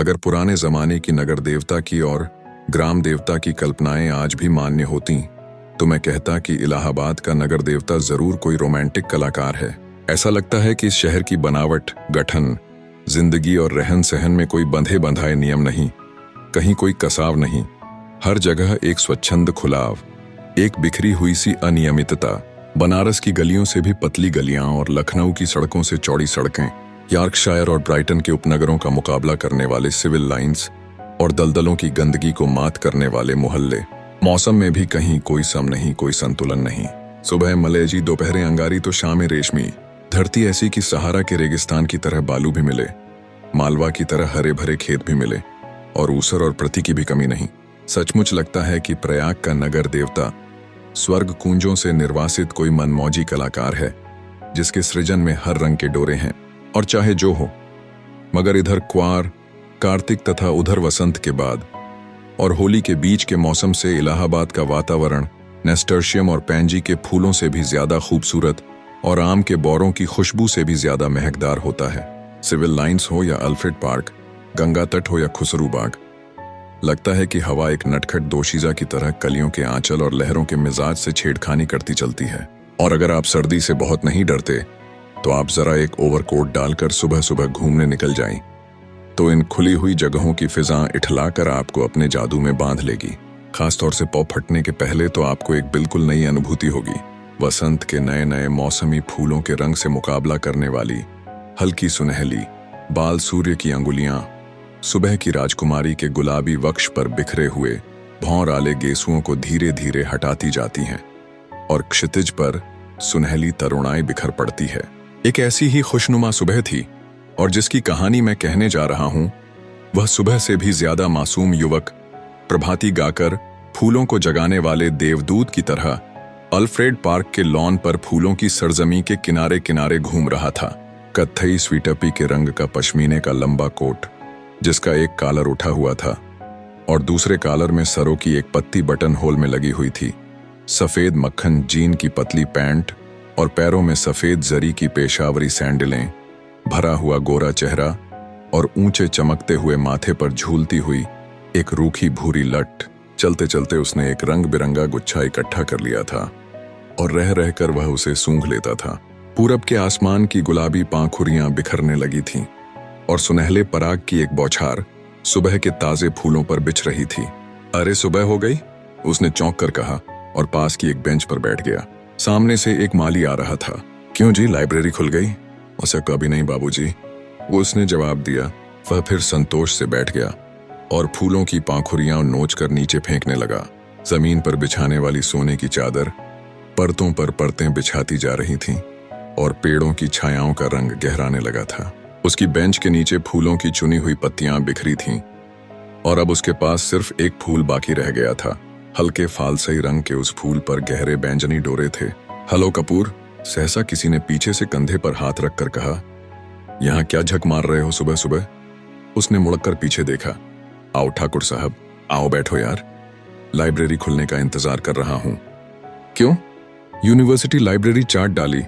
अगर पुराने जमाने की नगर देवता की और ग्राम देवता की कल्पनाएं आज भी मान्य होती तो मैं कहता कि इलाहाबाद का नगर देवता जरूर कोई रोमांटिक कलाकार है। ऐसा लगता है कि इस शहर की बनावट, गठन, जिंदगी और रहन सहन में कोई बंधे बंधाए नियम नहीं, कहीं कोई कसाव नहीं। हर जगह एक स्वच्छंद खुलाव, एक बिखरी हुई सी अनियमितता। बनारस की गलियों से भी पतली गलियां और लखनऊ की सड़कों से चौड़ी सड़कें, यॉर्कशायर और ब्राइटन के उपनगरों का मुकाबला करने वाले सिविल लाइंस और दलदलों की गंदगी को मात करने वाले मोहल्ले। मौसम में भी कहीं कोई सम नहीं, कोई संतुलन नहीं। सुबह मलेजी, दोपहरें अंगारी तो शामें रेशमी। धरती ऐसी कि सहारा के रेगिस्तान की तरह बालू भी मिले, मालवा की तरह हरे भरे खेत भी मिले और ऊसर और प्रति की भी कमी नहीं। सचमुच लगता है कि प्रयाग का नगर देवता स्वर्ग कुंजों से निर्वासित कोई मनमौजी कलाकार है, जिसके सृजन में हर रंग के डोरे हैं और चाहे जो हो। मगर इधर क्वार, कार्तिक तथा उधर वसंत के बाद और होली के बीच के मौसम से इलाहाबाद का वातावरण नेस्टर्शियम और पैंजी के फूलों से भी ज्यादा खूबसूरत और आम के बौरों की खुशबू से भी ज्यादा महकदार होता है। सिविल लाइंस हो या अल्फ्रेड पार्क, गंगा तट हो या खुसरू बाग, लगता है कि हवा एक नटखट दोशीजा की तरह कलियों के आंचल और लहरों के मिजाज से छेड़खानी करती चलती है। और अगर आप सर्दी से बहुत नहीं डरते तो आप जरा एक ओवरकोट डालकर सुबह सुबह घूमने निकल जाएं, तो इन खुली हुई जगहों की फिजा इठलाकर आपको अपने जादू में बांध लेगी। खासतौर से पौ फटने के पहले तो आपको एक बिल्कुल नई अनुभूति होगी। वसंत के नए नए मौसमी फूलों के रंग से मुकाबला करने वाली हल्की सुनहली बाल सूर्य की अंगुलियां सुबह की राजकुमारी के गुलाबी वक्ष पर बिखरे हुए भौर आले गेसुओं को धीरे धीरे हटाती जाती हैं और क्षितिज पर सुनहली तरुणाई बिखर पड़ती है। एक ऐसी ही खुशनुमा सुबह थी और जिसकी कहानी मैं कहने जा रहा हूं वह सुबह से भी ज्यादा मासूम युवक प्रभाती गाकर फूलों को जगाने वाले देवदूत की तरह अल्फ्रेड पार्क के लॉन पर फूलों की सरजमी के किनारे किनारे घूम रहा था। कत्थई स्वीटपी के रंग का पश्मीने का लंबा कोट, जिसका एक कॉलर उठा हुआ था और दूसरे कॉलर में सरों की एक पत्ती बटन होल में लगी हुई थी। सफेद मक्खन जीन की पतली पैंट और पैरों में सफेद जरी की पेशावरी सैंडलें, भरा हुआ गोरा चेहरा और ऊंचे चमकते हुए माथे पर झूलती हुई एक रूखी भूरी लट। चलते चलते उसने एक रंग बिरंगा गुच्छा इकट्ठा कर लिया था और रह रहकर वह उसे सूंघ लेता था। पूरब के आसमान की गुलाबी पांखुरियां बिखरने लगी थीं और सुनहले पराग की एक बौछार सुबह के ताजे फूलों पर बिछ रही थी। अरे सुबह हो गई, उसने चौंक कर कहा और पास की एक बेंच पर बैठ गया। सामने से एक माली आ रहा था। क्यों जी, लाइब्रेरी खुल गई? उसे कभी नहीं बाबूजी, वो उसने जवाब दिया। वह फिर संतोष से बैठ गया और फूलों की पांखुरियां नोच कर नीचे फेंकने लगा। जमीन पर बिछाने वाली सोने की चादर परतों पर परतें बिछाती जा रही थीं और पेड़ों की छायाओं का रंग गहराने लगा था। उसकी बेंच के नीचे फूलों की चुनी हुई पत्तियां बिखरी थीं और अब उसके पास सिर्फ एक फूल बाकी रह गया था। हल्के फालसई रंग के उस फूल पर गहरे बैंजनी डोरे थे। हेलो कपूर, सहसा किसी ने पीछे से कंधे पर हाथ रखकर कहा। यहाँ क्या झक मार रहे हो सुबह सुबह? उसने मुड़कर पीछे देखा। आओ ठाकुर साहब, आओ बैठो यार, लाइब्रेरी खुलने का इंतजार कर रहा हूं। क्यों? यूनिवर्सिटी लाइब्रेरी चार्ट डाली,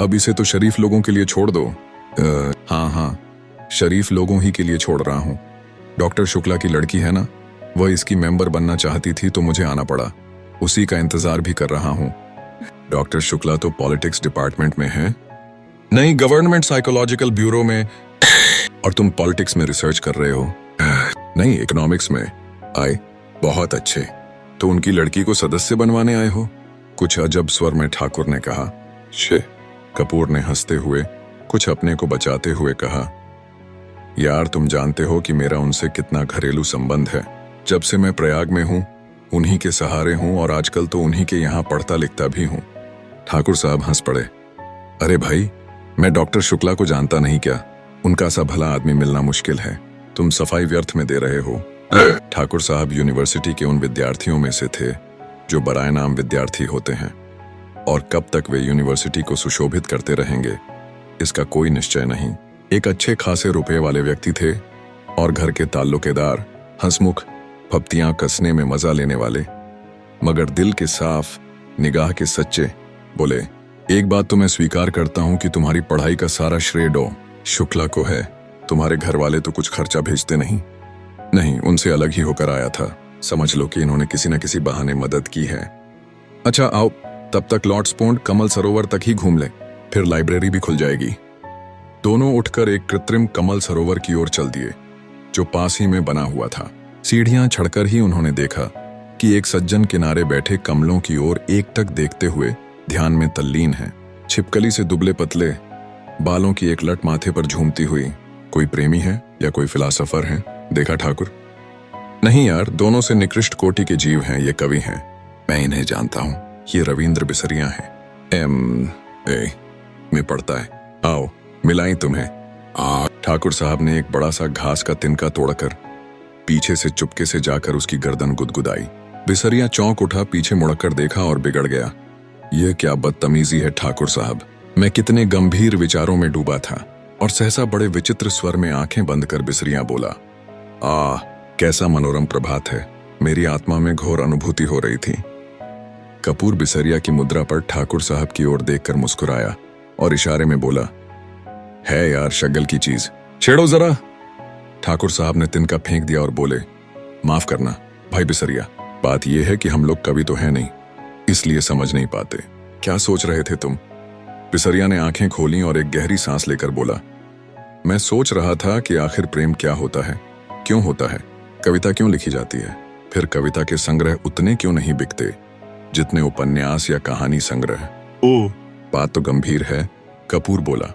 अब इसे तो शरीफ लोगों के लिए छोड़ दो। हाँ, शरीफ लोगों ही के लिए छोड़ रहा हूं। डॉक्टर शुक्ला की लड़की है ना, वह इसकी मेंबर बनना चाहती थी तो मुझे आना पड़ा। उसी का इंतजार भी कर रहा हूं। डॉक्टर शुक्ला तो पॉलिटिक्स डिपार्टमेंट में है। नहीं, गवर्नमेंट साइकोलॉजिकल ब्यूरो में। और तुम पॉलिटिक्स में रिसर्च कर रहे हो? नहीं, इकोनॉमिक्स में। आए, बहुत अच्छे। तो उनकी लड़की को सदस्य बनवाने आए हो? कुछ अजब स्वर में ठाकुर ने कहा। शे, कपूर ने हंसते हुए कुछ अपने को बचाते हुए कहा। यार, तुम जानते हो कि मेरा उनसे कितना घरेलू संबंध है। जब से मैं प्रयाग में हूं उन्हीं के सहारे हूं और आजकल तो उन्हीं के यहां पढ़ता लिखता भी हूं। ठाकुर साहब हंस पड़े। अरे भाई, मैं डॉक्टर शुक्ला को जानता नहीं क्या? उनका सा भला आदमी मिलना मुश्किल है। तुम सफाई व्यर्थ में दे रहे हो। ठाकुर साहब यूनिवर्सिटी के उन विद्यार्थियों में से थे जो बराए नाम विद्यार्थी होते हैं और कब तक वे यूनिवर्सिटी को सुशोभित करते रहेंगे इसका कोई निश्चय नहीं। एक अच्छे खासे रुपए वाले व्यक्ति थे और घर के ताल्लुकेदार, हंसमुख, फप्तियां कसने में मजा लेने वाले, मगर दिल के साफ, निगाह के सच्चे। बोले, एक बात तो मैं स्वीकार करता हूं कि तुम्हारी पढ़ाई का सारा श्रेय डॉ शुक्ला को है। तुम्हारे घर वाले तो कुछ खर्चा भेजते नहीं? नहीं, उनसे अलग ही होकर आया था। समझ लो कि इन्होंने किसी न किसी बहाने मदद की है। अच्छा आओ, तब तक लॉर्ड्स पॉन्ड कमल सरोवर तक ही घूम लें, फिर लाइब्रेरी भी खुल जाएगी। दोनों उठकर एक कृत्रिम कमल सरोवर की ओर चल दिए, जो पास ही में बना हुआ था। सीढ़ियां चढ़कर ही उन्होंने देखा कि एक सज्जन किनारे बैठे कमलों की ओर एकटक देखते हुए ध्यान में तल्लीन है। छिपकली से दुबले पतले बालों की एक लट माथे पर झूमती हुई। कोई प्रेमी है या कोई फिलासफर है? देखा ठाकुर? नहीं यार, दोनों से निकृष्ट कोटि के जीव हैं, ये कवि हैं। मैं इन्हें जानता हूं, ये रविंद्र बिसरिया हैं। ए में पढ़ता है। आओ मिलाई तुम्हें। ठाकुर साहब ने एक बड़ा सा घास का तिनका तोड़कर पीछे से चुपके से जाकर उसकी गर्दन गुदगुदाई। बिसरिया चौंक उठा, पीछे मुड़कर देखा और बिगड़ गया। यह क्या बदतमीजी है ठाकुर साहब। मैं कितने गंभीर विचारों में डूबा था और सहसा बड़े विचित्र स्वर में आंखें बंद कर बिसरिया बोला, कैसा मनोरम प्रभात है। मेरी आत्मा में घोर अनुभूति हो रही थी। कपूर बिसरिया की मुद्रा पर ठाकुर साहब की ओर देखकर मुस्कुराया और इशारे में बोला, है यार शगल की चीज, छेड़ो जरा। ठाकुर साहब ने तिनका फेंक दिया और बोले, माफ करना भाई बिसरिया, बात यह है कि हम लोग कवि तो है नहीं, इसलिए समझ नहीं पाते। क्या सोच रहे थे तुम? बिसरिया ने आंखें खोली और एक गहरी सांस लेकर बोला, मैं सोच रहा था कि आखिर प्रेम क्या होता है, क्यों होता है, कविता क्यों लिखी जाती है, फिर कविता के संग्रह उतने क्यों नहीं बिकते जितने उपन्यास या कहानी संग्रह। बात तो गंभीर है, कपूर बोला।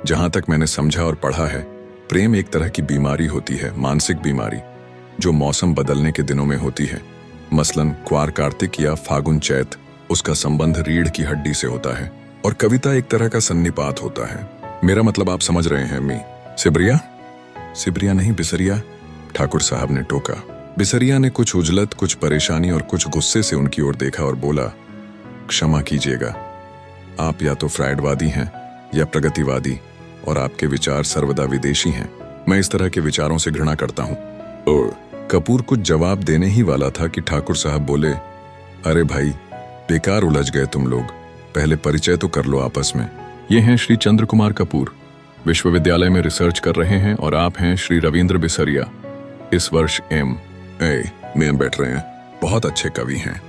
जहां तक मैंने समझा और पढ़ा है, प्रेम एक तरह की बीमारी होती है, मानसिक बीमारी, जो मौसम बदलने के दिनों में होती है। मसलन क्वार कार्तिक या फागुन चैत, उसका संबंध रीढ़ की हड्डी से होता है और कविता एक तरह का सन्निपात होता है। मेरा मतलब आप समझ रहे हैं मी? सिबरिया? सिबरिया नहीं बिसरिया, ठाकुर साहब ने टोका। बिसरिया ने कुछ उजलत, कुछ परेशानी और कुछ गुस्से से उनकी ओर देखा और बोला, क्षमा कीजिएगा, आप या तो फ्रायडवादी हैं या प्रगतिवादी और आपके विचार सर्वदा विदेशी हैं। मैं इस तरह के विचारों से घृणा करता हूं। कपूर कुछ जवाब देने ही वाला था कि ठाकुर साहब बोले, अरे भाई बेकार उलझ गए तुम लोग, पहले परिचय तो कर लो आपस में। ये हैं श्री चंद्र कुमार कपूर, विश्वविद्यालय में रिसर्च कर रहे हैं, और आप हैं श्री रविंद्र बिसरिया, इस वर्ष में बैठ रहे हैं। बहुत अच्छे कवि हैं।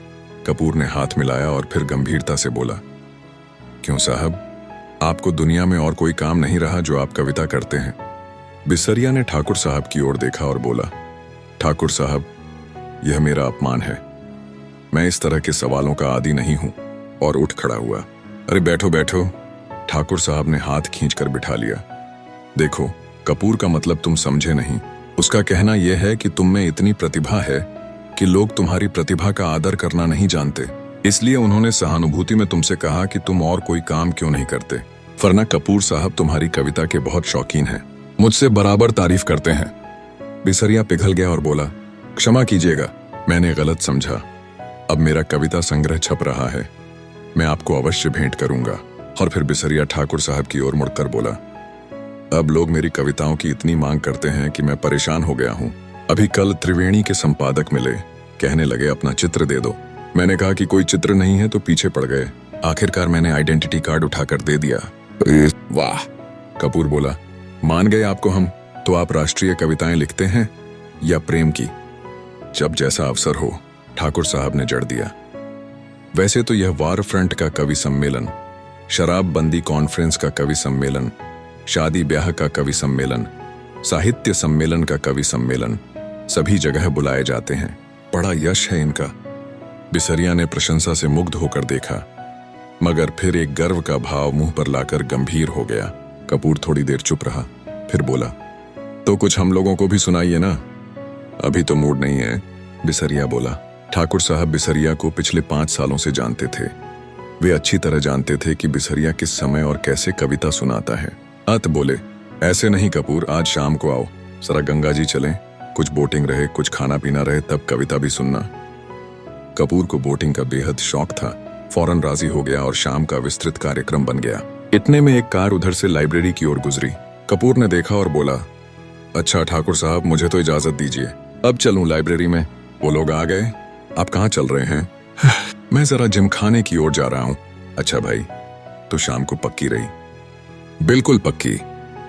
कपूर ने हाथ मिलाया और फिर गंभीरता से बोला, क्यों साहब, आपको दुनिया में और कोई काम नहीं रहा जो आप कविता करते हैं? बिसरिया ने ठाकुर साहब की ओर देखा और बोला, ठाकुर साहब, यह मेरा अपमान है। मैं इस तरह के सवालों का आदी नहीं हूं। और उठ खड़ा हुआ। अरे बैठो बैठो। ठाकुर साहब ने हाथ खींचकर बिठा लिया। देखो, कपूर का मतलब तुम समझे नहीं। उसका कहना यह है कि तुम में इतनी प्रतिभा है कि लोग तुम्हारी प्रतिभा का आदर करना नहीं जानते, इसलिए उन्होंने सहानुभूति में तुमसे कहा कि तुम और कोई काम क्यों नहीं करते। वरना कपूर साहब तुम्हारी कविता के बहुत शौकीन हैं, मुझसे बराबर तारीफ करते हैं। बिसरिया पिघल गया और बोला, क्षमा कीजिएगा, मैंने गलत समझा। अब मेरा कविता संग्रह छप रहा है, मैं आपको अवश्य भेंट करूंगा। और फिर बिसरिया ठाकुर साहब की ओर मुड़कर बोला, अब लोग मेरी कविताओं की इतनी मांग करते हैं कि मैं परेशान हो गया हूं। अभी कल त्रिवेणी के संपादक मिले, कहने लगे अपना चित्र दे दो। मैंने कहा कि कोई चित्र नहीं है तो पीछे पड़ गए। आखिरकार मैंने आइडेंटिटी कार्ड उठाकर दे दिया। वाह, कपूर बोला, मान गए आपको हम। तो आप राष्ट्रीय कविताएं लिखते हैं या प्रेम की? जब जैसा अवसर हो, ठाकुर साहब ने जड़ दिया। वैसे तो यह वार फ्रंट का कवि सम्मेलन, शराबबंदी कॉन्फ्रेंस का कवि सम्मेलन, शादी ब्याह का कवि सम्मेलन, साहित्य सम्मेलन का कवि सम्मेलन, सभी जगह बुलाए जाते हैं। बड़ा यश है इनका। बिसरिया ने प्रशंसा से मुग्ध होकर देखा, मगर फिर एक गर्व का भाव मुंह पर लाकर गंभीर हो गया। कपूर थोड़ी देर चुप रहा, फिर बोला, तो कुछ हम लोगों को भी सुनाइए ना। अभी तो मूड नहीं है, बिसरिया बोला। ठाकुर साहब बिसरिया को पिछले 5 सालों से जानते थे। वे अच्छी तरह जानते थे कि बिसरिया किस समय और कैसे कविता सुनाता है। अत बोले, ऐसे नहीं कपूर, आज शाम को आओ, जरा गंगा जी चलें, कुछ बोटिंग रहे, कुछ खाना पीना रहे, तब कविता भी सुनना। कपूर को बोटिंग का बेहद शौक था। फौरन राजी हो गया और शाम का विस्तृत कार्यक्रम बन गया। इतने में एक कार उधर से लाइब्रेरी की ओर गुजरी। कपूर ने देखा और बोला, अच्छा ठाकुर साहब, मुझे तो इजाजत दीजिए, अब चलूं लाइब्रेरी में। वो लोग आ गए। आप कहाँ चल रहे हैं? मैं जरा जिमखाने की ओर जा रहा हूं। अच्छा भाई, तो शाम को पक्की रही? बिल्कुल पक्की,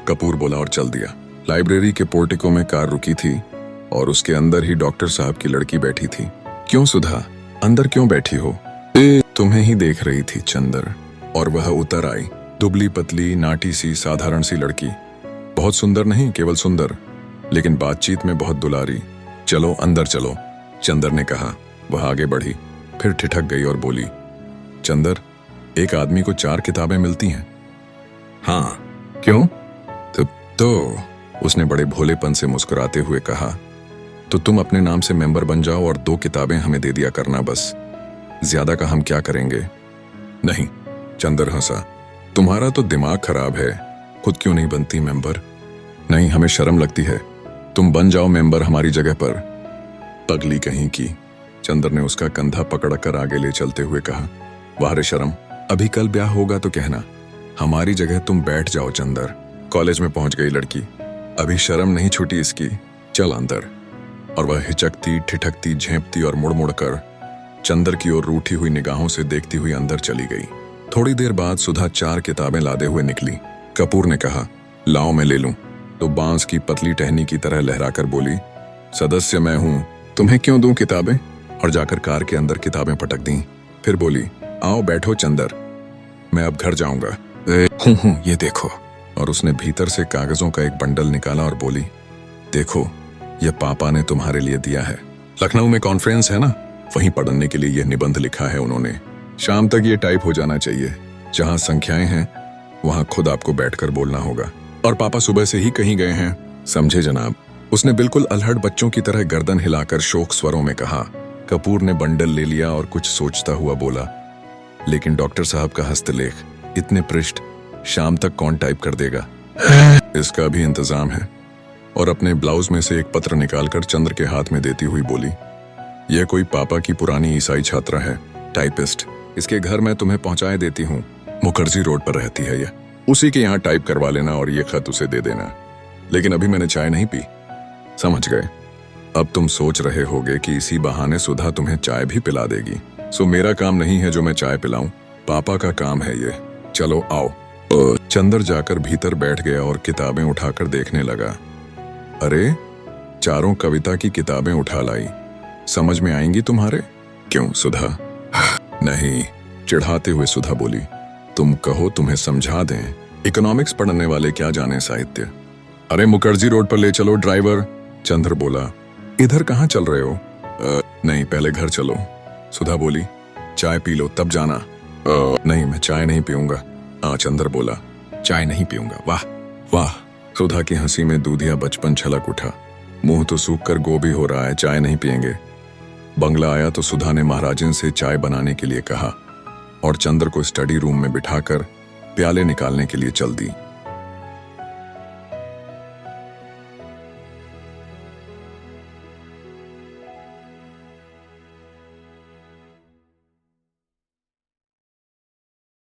कपूर बोला और चल दिया। लाइब्रेरी के पोर्टिको में कार रुकी थी और उसके अंदर ही डॉक्टर साहब की लड़की बैठी थी। क्यों सुधा, अंदर क्यों बैठी हो? तुम्हें ही देख रही थी चंदर। और वह उतर आई, दुबली पतली नाटी सी साधारण सी लड़की, बहुत सुंदर नहीं केवल सुंदर, लेकिन बातचीत में बहुत दुलारी। चलो अंदर चलो, चंदर ने कहा। वह आगे बढ़ी, फिर ठिठक गई और बोली, चंदर, एक आदमी को 4 किताबें मिलती हैं। हाँ, क्यों? तो उसने बड़े भोलेपन से मुस्कुराते हुए कहा, तो तुम अपने नाम से मेंबर बन जाओ और 2 किताबें हमें दे दिया करना बस, ज्यादा का हम क्या करेंगे। नहीं, चंदर हंसा, तुम्हारा तो दिमाग खराब है, खुद क्यों नहीं बनती मेंबर? नहीं, हमें शर्म लगती है, तुम बन जाओ मेंबर हमारी जगह पर। पगली कहीं की, चंदर ने उसका कंधा पकड़कर आगे ले चलते हुए कहा। वाह रे शर्म, अभी कल ब्याह होगा तो कहना, हमारी जगह तुम बैठ जाओ चंदर। कॉलेज में पहुंच गई लड़की, अभी शर्म नहीं छूटी इसकी, चल अंदर। और वह हिचकती ठिठकती झेंपती और मुड़ मुड़ कर चंदर की ओर रूठी हुई निगाहों से देखती हुई अंदर चली गई। थोड़ी देर बाद सुधा 4 किताबें लादे हुए निकली। कपूर ने कहा, लाओ मैं ले लूं, तो बांस की पतली टहनी की तरह लहराकर बोली, सदस्य मैं हूं, तुम्हें क्यों दूं किताबें? और जाकर कार के अंदर किताबें पटक दी। फिर बोली, आओ बैठो चंदर, मैं अब घर जाऊंगा। ये देखो। और उसने भीतर से कागजों का एक बंडल निकाला और बोली, देखो, यह पापा ने तुम्हारे लिए दिया है। लखनऊ में कॉन्फ्रेंस है ना, वहीं पढ़ने के लिए यह निबंध लिखा है उन्होंने। शाम तक ये टाइप हो जाना चाहिए। जहां संख्याएं हैं वहां खुद आपको बैठकर बोलना होगा। और पापा सुबह से ही कहीं गए हैं, समझे जनाब? उसने बिल्कुल अल्हड़ बच्चों की तरह गर्दन हिलाकर शोक स्वरों में कहा। कपूर ने बंडल ले लिया और कुछ सोचता हुआ बोला, लेकिन डॉक्टर साहब का हस्तलेख, इतने पृष्ठ, शाम तक कौन टाइप कर देगा? इसका भी इंतजाम है। और अपने ब्लाउज में से एक पत्र निकालकर चंद्र के हाथ में देती हुई बोली, यह कोई पापा की पुरानी ईसाई छात्रा है, टाइपिस्ट। इसके घर मैं तुम्हें पहुंचाए देती हूँ, मुखर्जी रोड पर रहती है यह। उसी के यहाँ टाइप करवा लेना और ये खत उसे दे देना। लेकिन अभी मैंने चाय नहीं पी, समझ गए? अब तुम सोच रहे होगे कि इसी बहाने सुधा तुम्हें चाय भी पिला देगी। सो मेरा काम नहीं है जो मैं चाय पिलाऊं, पापा का काम है ये। चलो आओ। चंदर जाकर भीतर बैठ गया और किताबें उठाकर देखने लगा। अरे, 4 कविता की किताबें उठा लाई, समझ में आएंगी तुम्हारे? क्यों सुधा? नहीं, चिढ़ाते हुए सुधा बोली, तुम कहो तुम्हें समझा दें, इकोनॉमिक्स पढ़ने वाले क्या जाने साहित्य। अरे मुखर्जी रोड पर ले चलो ड्राइवर। चंद्र बोला, इधर कहाँ चल रहे हो? नहीं, पहले घर चलो। सुधा बोली, चाय पी लो तब जाना। नहीं, मैं चाय नहीं पीऊंगा। चंद्र बोला, चाय नहीं पीऊंगा। वाह वाह। सुधा की हंसी में दूधिया बचपन छलक उठा। मुंह तो सूख कर गोभी हो रहा है, चाय नहीं पिएंगे। बंगला आया तो सुधा ने महाराजन से चाय बनाने के लिए कहा और चंद्र को स्टडी रूम में बिठाकर प्याले निकालने के लिए चल दी।